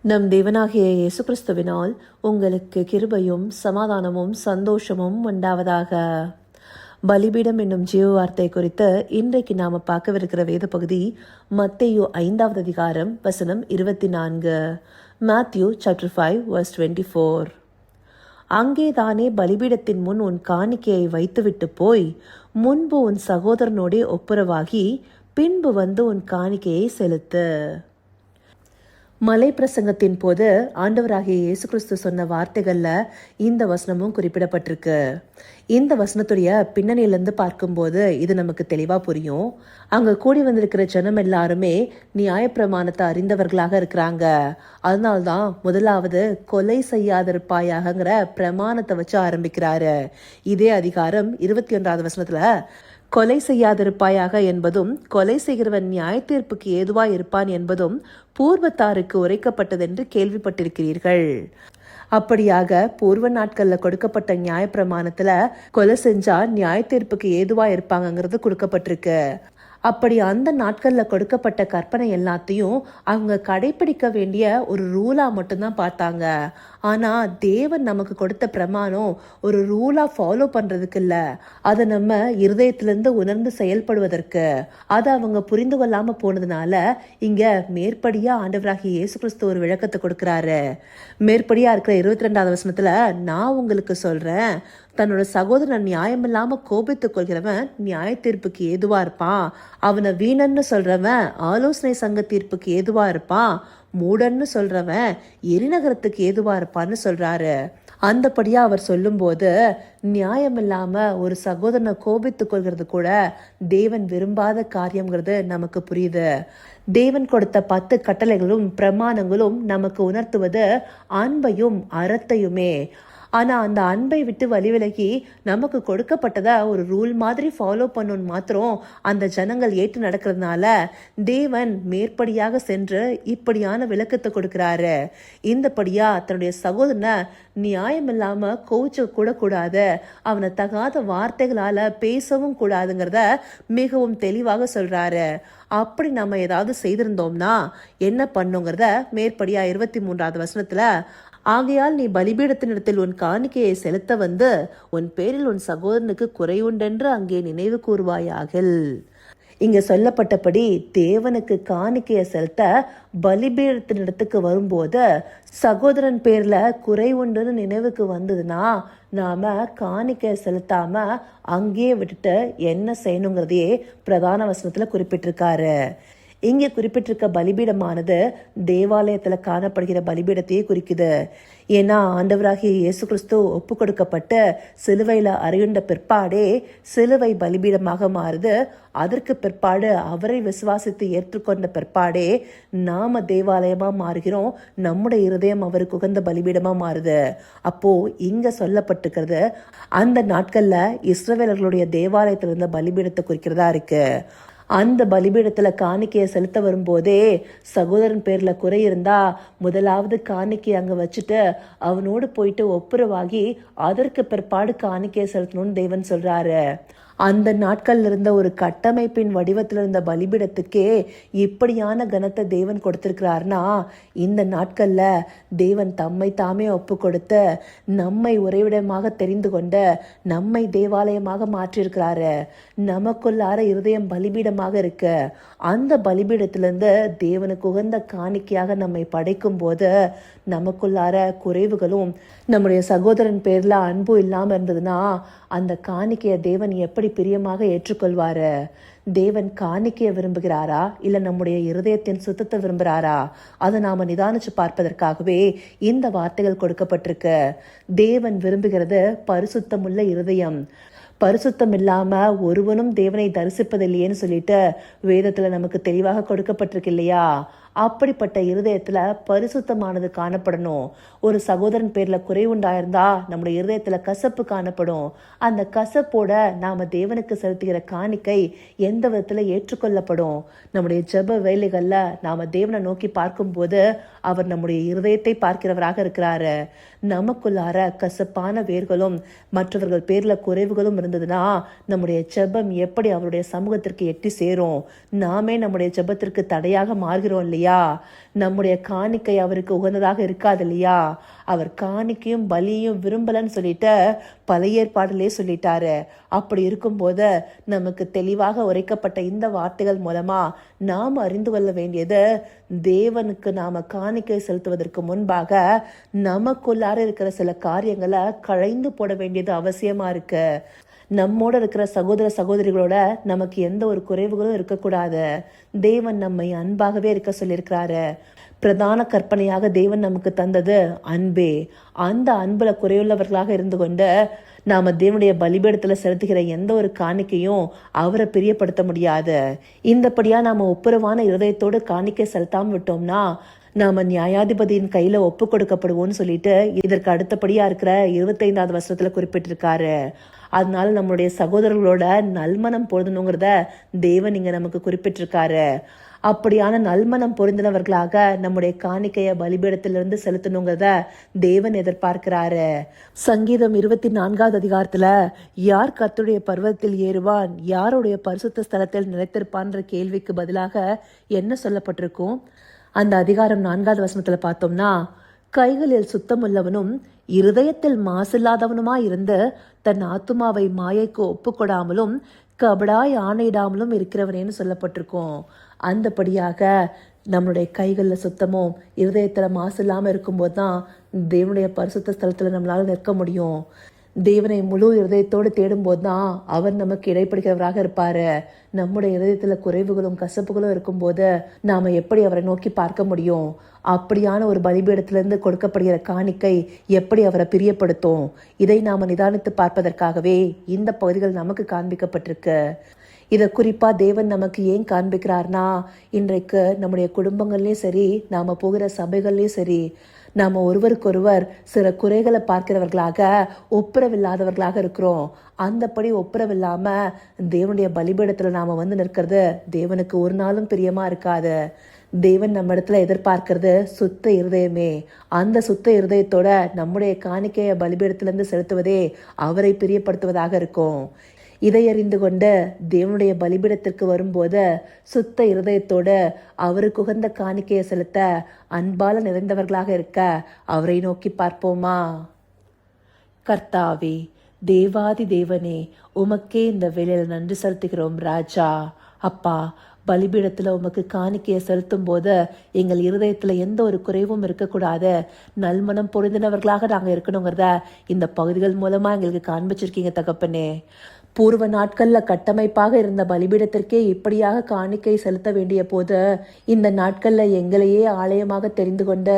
நம் தேவனாகிய இயேசு கிறிஸ்துவினால் உங்களுக்கு கிருபையும் சமாதானமும் சந்தோஷமும் உண்டாவதாக. பலிபீடம் என்னும் ஜீவ வார்த்தை குறித்து இன்றைக்கு நாம பார்க்கவிருக்கிற வேத பகுதி மத்தேயு 5வது அதிகாரம் வசனம் 24. Matthew chapter 5 verse 24. அங்கேதானே பலிபீடத்தின் முன் உன் காணிக்கையை வைத்துவிட்டு போய் முன்பு உன் சகோதரனோடே ஒப்புரவாகி பின்பு வந்து உன் காணிக்கையை செலுத்து. மலை பிரசங்கத்தின் போது ஆண்டவராகிய இயேசு கிறிஸ்து சொன்ன வார்த்தைகள்ல இந்த வசனமும் குறிப்பிடப்பட்டிருக்கு. இந்த வசனத்துடைய பின்னணியிலிருந்து பார்க்கும்போது இது நமக்கு தெளிவா புரியும். அங்க கூடி வந்திருக்கிற ஜனம் எல்லாருமே நியாயப்பிரமாணத்தை அறிந்தவர்களாக இருக்கிறாங்க. அதனால்தான் முதலாவது கொலை செய்யாதிருப்பாயாகங்கிற பிரமாணத்தை வச்சு ஆரம்பிக்கிறாரு. இதே அதிகாரம் 21வது வசனத்துல கொலை செய்யாதிருப்பாயாக என்பதும் கொலை செய்கிறவன் நியாய தீர்ப்புக்கு ஏதுவாய் இருப்பான் என்பதும் பூர்வத்தாருக்கு உரைக்கப்பட்டதென்று கேள்விப்பட்டிருக்கிறீர்கள். அப்படியாக பூர்வ நாட்கள்ல கொடுக்கப்பட்ட நியாயப்பிரமாணத்துல கொலை செஞ்சா நியாய தீர்ப்புக்கு ஏதுவா இருப்பாங்கிறது கொடுக்கப்பட்டிருக்கு. அப்படி அந்த நாட்கள்ல கொடுக்கப்பட்ட கற்பனை எல்லாத்தையும் அவங்க கடைபிடிக்க வேண்டிய ஒரு ரூலா மட்டும்தான் பார்த்தாங்க. ஆனா தேவன் நமக்கு கொடுத்த பிரமாணம் ஒரு ரூலா ஃபாலோ பண்றதுக்கு இல்ல, அதை நம்ம இருதயத்திலிருந்து உணர்ந்து செயல்படுவதற்கு. அதை அவங்க புரிந்து கொள்ளாம போனதுனால இங்க மேற்படியா ஆண்டவராகிய இயேசு கிறிஸ்து ஒரு விளக்கத்தை கொடுக்கிறாரு. மேற்படியா இருக்கிற 22வது வசனத்துல, நான் உங்களுக்கு சொல்றேன், தன்னோட சகோதரன் நியாயமில்லாம கோபித்துக் கொள்கிறவன் நியாய தீர்ப்புக்கு ஏதுவா இருப்பான். அவனை வீணன்னு சொல்றவன் ஆலோசனை சங்க தீர்ப்புக்கு ஏதுவா இருப்பான். மூடன்னு சொல்றவன் எரிநகரத்துக்கு ஏதுவா இருப்பான்னு சொல்றாரு. அந்தபடியா அவர் சொல்லும் போது நியாயமில்லாம ஒரு சகோதரனை கோபித்துக் கொள்கிறது கூட தேவன் விரும்பாத காரியம்ங்கிறது நமக்கு புரியுது. தேவன் கொடுத்த 10 கட்டளைகளும் பிரமாணங்களும் நமக்கு உணர்த்துவது அன்பையும் அறத்தையுமே. ஆனா அந்த அன்பை விட்டு வழிவிலகி நமக்கு கொடுக்கப்பட்டதை ஒரு ரூல் மாதிரி ஃபாலோ பண்ணணும்னு மாத்திரம் அந்த ஜனங்கள் ஏற்று நடக்கிறதுனால தேவன் மேற்படியாக சென்று இப்படியான விளக்கத்தை கொடுக்கிறாரு. இந்தபடியா தன்னுடைய சகோதரனை நியாயம் இல்லாம கோவிச்ச கூட கூடாது, அவனை தகாத வார்த்தைகளால பேசவும் கூடாதுங்கிறத மிகவும் தெளிவாக சொல்றாரு. அப்படி நம்ம ஏதாவது செய்திருந்தோம்னா என்ன பண்ணுங்கிறத மேற்படியா 23வது வசனத்துல, ஆகையால் நீ பலிபீடத்தினிடத்தில் உன் காணிக்கையை செலுத்த வந்து உன் பேரில் உன் சகோதரனுக்கு குறையுண்டென்று அங்கே நினைவு கூறுவாயாகில். இங்க சொல்லப்பட்டபடி தேவனுக்கு காணிக்கையை செலுத்த பலிபீடத்தினிடத்துக்கு வரும்போது சகோதரன் பேர்ல குறை உண்டுன்னு நினைவுக்கு வந்ததுன்னா நாம காணிக்கையை செலுத்தாம அங்கேயே விட்டுட்டு என்ன செய்யணுங்கிறதையே பிரதான வசனத்துல குறிப்பிட்டிருக்காரு. இங்கே குறிப்பிட்டிருக்க பலிபீடமானது தேவாலயத்துல காணப்படுகிற பலிபீடத்தையே குறிக்குது. ஏன்னா ஆண்டவராகிய இயேசு கிறிஸ்து ஒப்பு கொடுக்கப்பட்டு சிலுவையில அறையுண்ட பிற்பாடே சிலுவை பலிபீடமாக மாறுது. அதற்கு பிற்பாடு அவரை விசுவாசித்து ஏற்றுக்கொண்ட பிற்பாடே நாம தேவாலயமா மாறுகிறோம். நம்முடைய இருதயம் அவருக்கு உகந்த பலிபீடமா மாறுது. அப்போ இங்க சொல்லப்பட்டிருக்கிறது அந்த நாட்கள்ல இஸ்ரவேலர்களுடைய தேவாலயத்துல இருந்த பலிபீடத்தை குறிக்கிறதா இருக்கு. அந்த பலிபீடத்துல காணிக்கையை செலுத்த வரும்போதே சகோதரன் பேர்ல குறை இருந்தா முதலாவது காணிக்கையை அங்க வச்சுட்டு அவனோடு போயிட்டு ஒப்புரவாகி அதற்கு பிற்பாடு காணிக்கையை செலுத்தணும்னு தேவன் சொல்றாரு. அந்த நாட்கள்ல இருந்த ஒரு கட்டமைப்பின் வடிவத்தில் இருந்த பலிபீடத்துக்கே இப்படியான கனத்தை தேவன் கொடுத்திருக்கிறார்னா இந்த நாட்கள்ல தேவன் தம்மை தாமே ஒப்பு கொடுத்து நம்மை உறைவிடமாக தெரிந்து கொண்டு நம்மை தேவாலயமாக மாற்றிருக்கிறாரு. நமக்குள்ளார இருதயம் பலிபீடமாக இருக்கு. அந்த பலிபீடத்திலிருந்து தேவனுக்கு உகந்த காணிக்கையாக நம்மை படைக்கும் போது நமக்குள்ளார குறைவுகளும் நம்முடைய சகோதரன் பேர்ல அன்பு இல்லாம இருந்ததுன்னா அந்த காணிக்கையை தேவன் எப்படி பிரியமாக ஏற்றுக்கொள்வாரு? தேவன் காணிக்கையை விரும்புகிறாரா இல்ல நம்முடைய இருதயத்தின் சுத்தத்தை விரும்புகிறாரா? அதை நாம நிதானிச்சு பார்ப்பதற்காகவே இந்த வார்த்தைகள் கொடுக்கப்பட்டிருக்கு. தேவன் விரும்புகிறது பரிசுத்தமுள்ள இருதயம். பரிசுத்தம் இல்லாம ஒருவனும் தேவனை தரிசிப்பதில்லையேன்னு சொல்லிட்டு வேதத்துல நமக்கு தெளிவாக கொடுக்கப்பட்டிருக்கு இல்லையா? அப்படிப்பட்ட இருதயத்துல பரிசுத்தமானது காணப்படணும். ஒரு சகோதரன் பேர்ல குறை உண்டாயிருந்தா நம்முடைய இருதயத்துல கசப்பு காணப்படும். அந்த கசப்போட நாம தேவனுக்கு செலுத்துகிற காணிக்கை எந்த விதத்துல ஏற்றுக்கொள்ளப்படும்? நம்முடைய ஜெப வேலைகள்ல நாம தேவனை நோக்கி பார்க்கும்போது அவர் நம்முடைய இருதயத்தை பார்க்கிறவராக இருக்கிறாரு. நமக்குள்ளார கசப்பான வேர்களும் மற்றவர்கள் பேர்ல குறைவுகளும் இருந்ததுன்னா நம்முடைய ஜெபம் எப்படி அவருடைய சமூகத்திற்கு எட்டி சேரும்? நாமே நம்முடைய ஜெபத்திற்கு தடையாக மாறுகிறோம் இல்லையா? இல்லையா? நம்முடைய காணிக்கை அவருக்கு உகந்ததாக இருக்காது இல்லையா? அவர் காணிக்கையும் பலியும் விரும்பலன்னு சொல்லிட்டு பழைய ஏற்பாடுலே சொல்லிட்டாரு. அப்படி இருக்கும்போது நமக்கு தெளிவாக உரைக்கப்பட்ட இந்த வார்த்தைகள் மூலமா நாம் அறிந்து கொள்ள வேண்டியது, தேவனுக்கு நாம காணிக்கை செலுத்துவதற்கு முன்பாக நமக்குள்ளார இருக்கிற சில காரியங்களை களைந்து போட வேண்டியது அவசியமா இருக்கு. நம்மோட இருக்கிற சகோதர சகோதரிகளோட நமக்கு எந்த ஒரு குறைவுகளும் இருக்கக்கூடாது. தேவன் நம்மை அன்பாகவே இருக்க சொல்லியிருக்கிறாரு. பிரதான கற்பனையாக தேவன் நமக்கு தந்தது அன்பே. அந்த அன்புல குறையுள்ளவர்களாக இருந்து கொண்டு நாம தேவனுடைய பலிபீடத்துல செலுத்துகிற எந்த ஒரு காணிக்கையும் அவரை பிரியப்படுத்த முடியாது. இந்தபடியா நாம ஒப்புரவான இருதயத்தோடு காணிக்கை செலுத்தாம விட்டோம்னா நாம நியாயாதிபதியின் கையில ஒப்பு கொடுக்கப்படுவோம்னு சொல்லிட்டு இதற்கு அடுத்தபடியா இருக்கிற 25வது வசனத்துல குறிப்பிட்டிருக்காரு. அதனால நம்மளுடைய சகோதரர்களோட நல்மனம் பொருந்தணுங்கிறத தேவன் இங்க நமக்கு குறிப்பிட்டிருக்காரு. அப்படியான நல்மனம் பொருந்தினவர்களாக நம்முடைய காணிக்கைய பலிபீடத்திலிருந்து செலுத்தணுங்கிறத தேவன் எதிர்பார்க்கிறாரு. சங்கீதம் 24வது அதிகாரத்துல யார் கர்த்தருடைய பர்வதத்தில் ஏறுவான், யாருடைய பரிசுத்த ஸ்தலத்தில் நிலைத்திருப்பான்ற கேள்விக்கு பதிலாக என்ன சொல்லப்பட்டிருக்கும்? அந்த அதிகாரம் 4வது வசனத்துல பார்த்தோம்னா, கைகளில் சுத்தமுள்ளவனும் இருதயத்தில் மாசில்லாதவனுமா இருந்து தன் ஆத்துமாவை மாயைக்கு ஒப்புக்கொடாமலும் கபடாய் ஆணையிடாமலும் இருக்கிறவனேன்னு சொல்லப்பட்டிருக்கோம். அந்தபடியாக நம்மளுடைய கைகளில் சுத்தமும் இருதயத்தில் மாசு இல்லாமல் இருக்கும்போது தான் தேவனுடைய பரிசுத்த ஸ்தலத்தில் நம்மளால நிற்க முடியும். தேவனை முழு இருதயத்தோடு தேடும்போது தான் அவர் நமக்கு இடைப்படுகிறவராக இருப்பாரு. நம்முடைய இருதயத்துல குறைவுகளும் கசப்புகளும் இருக்கும்போது நாம எப்படி அவரை நோக்கி பார்க்க முடியும்? அப்படியான ஒரு பலிபீடத்திலிருந்து கொடுக்கப்படுகிற காணிக்கை எப்படி அவரை பிரியப்படுத்தும்? இதை நாம நிதானித்து பார்ப்பதற்காகவே இந்த பகுதிகள் நமக்கு காண்பிக்கப்பட்டிருக்கு. இதை குறிப்பா தேவன் நமக்கு ஏன் காண்பிக்கிறார்னா, இன்றைக்கு நம்முடைய குடும்பங்கள்லயும் சரி, நாம போகிற சபைகள்லயும் சரி, நாம ஒருவருக்கொருவர் சில குறைகளை பார்க்கிறவர்களாக ஒப்புரவில்லாதவர்களாக இருக்கிறோம். அந்தபடி ஒப்புரவில்லாம தேவனுடைய பலிபீடத்துல நாம வந்து நிற்கிறது தேவனுக்கு ஒரு நாளும் பிரியமா இருக்காது. தேவன் நம்ம இடத்துல எதிர்பார்க்கிறது சுத்த இருதயமே. அந்த சுத்த இருதயத்தோட நம்முடைய காணிக்கைய பலிபீடத்திலிருந்து செலுத்துவதே அவரை பிரியப்படுத்துவதாக இருக்கும். இதை அறிந்து கொண்டு தேவனுடைய பலிபீடத்திற்கு வரும்போது சுத்த இருதயத்தோடு அவருக்கு உகந்த காணிக்கையை செலுத்த அன்பால நிறைந்தவர்களாக இருக்க அவரை நோக்கி பார்ப்போமா? கர்த்தாவே, தேவாதி தேவனே, உமக்கே இந்த வேளையில நன்றி செலுத்துகிறோம் ராஜா. அப்பா, பலிபீடத்துல உமக்கு காணிக்கையை செலுத்தும் போது எங்கள் இருதயத்துல எந்த ஒரு குறைவும் இருக்கக்கூடாது, நல்மனம் பொருந்தினவர்களாக நாங்க இருக்கணுங்கிறத இந்த பகுதிகள் மூலமா எங்களுக்கு காண்பிச்சிருக்கீங்க தகப்பனே. பூர்வ நாட்கள்ல கட்டமைப்பாக இருந்த பலிபீடத்திற்கே இப்படியாக காணிக்கை செலுத்த வேண்டிய போது இந்த நாட்கள்ல எங்களையே ஆலயமாக தெரிந்து கொண்ட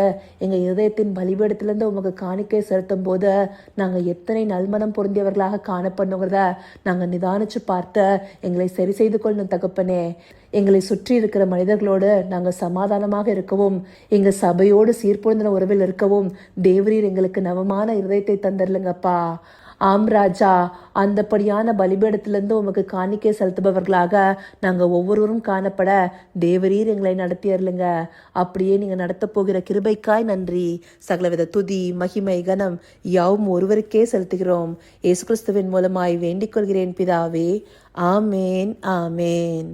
எங்க இதயத்தின் பலிபீடத்திலிருந்து உமக்கு காணிக்கை செலுத்தும் போது நாங்க எத்தனை நல்மனம் பொருந்தியவர்களாக காணப்படுங்கிறத நாங்க நிதானிச்சு பார்த்து எங்களை சரி செய்து கொள்ளணும் தகப்பனே. எங்களை சுற்றி இருக்கிற மனிதர்களோடு நாங்கள் சமாதானமாக இருக்கவும், எங்க சபையோடு சீர்பொருந்தின உறவில் இருக்கவும் தேவரீர் எங்களுக்கு நவமான இருதயத்தை தந்தரலுங்கப்பா. ஆம் ராஜா, அந்தபடியான பலிபீடத்திலிருந்து உமக்கு காணிக்கை செலுத்துபவர்களாக நாங்கள் ஒவ்வொருவரும் காணப்பட தேவரீர் எங்களை நடத்தியறலுங்க. அப்படியே நீங்க நடத்த போகிற கிருபைக்காய் நன்றி. சகலவித துதி மகிமை கனம் யாவும் ஒருவருக்கே செலுத்துகிறோம். இயேசு கிறிஸ்துவின் மூலமாய் வேண்டிக் கொள்கிறேன் பிதாவே. ஆமேன், ஆமேன்.